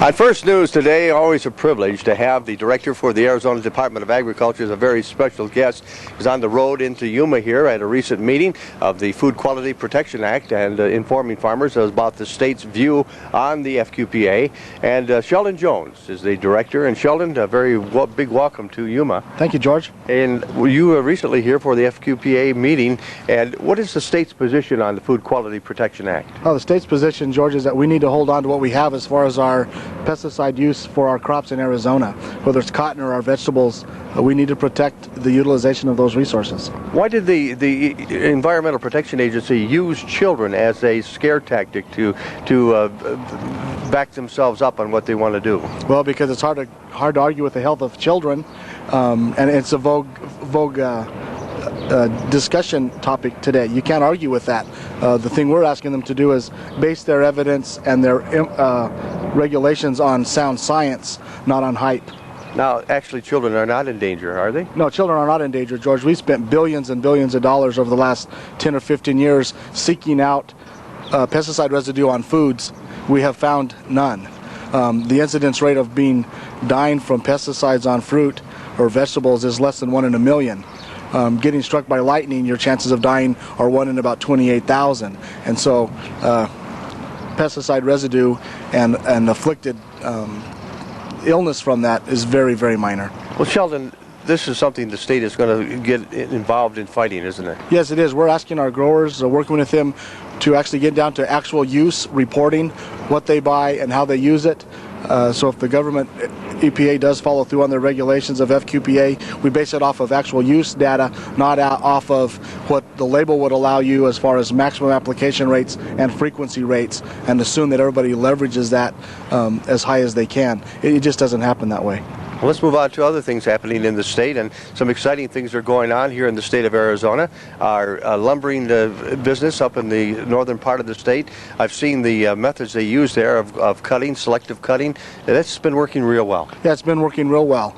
On First News today, always a privilege to have the director for the Arizona Department of Agriculture as a very special guest. He's on the road into Yuma here at a recent meeting of the Food Quality Protection Act and informing farmers about the state's view on the FQPA. And Sheldon Jones is the director. And Sheldon, a very big welcome to Yuma. Thank you, George. And you were recently here for the FQPA meeting. And what is the state's position on the Food Quality Protection Act? Well, the state's position, George, is that we need to hold on to what we have as far as our pesticide use for our crops in Arizona. Whether it's cotton or our vegetables, we need to protect the utilization of those resources. Why did the Environmental Protection Agency use children as a scare tactic to back themselves up on what they want to do? Well, because it's hard to argue with the health of children, and it's a vogue discussion topic today. You can't argue with that. The thing we're asking them to do is base their evidence and their regulations on sound science, not on hype. Now, actually, children are not in danger, are they? No, children are not in danger, George. We spent billions and billions of dollars over the last 10 or 15 years seeking out pesticide residue on foods. We have found none. The incidence rate of dying from pesticides on fruit or vegetables is less than 1 in a million. Getting struck by lightning, your chances of dying are 1 in about 28,000. And so pesticide residue and afflicted illness from that is very, very minor. Well, Sheldon, this is something the state is going to get involved in fighting, isn't it? Yes, it is. We're asking our growers, working with them, to actually get down to actual use, reporting what they buy and how they use it. So if the government, EPA, does follow through on their regulations of FQPA, we base it off of actual use data, not off of what the label would allow you as far as maximum application rates and frequency rates, and assume that everybody leverages that as high as they can. It just doesn't happen that way. Well, let's move on to other things happening in the state, and some exciting things are going on here in the state of Arizona. Our lumbering business up in the northern part of the state, I've seen the methods they use there of cutting, selective cutting. That's been working real well. Yeah, it's been working real well.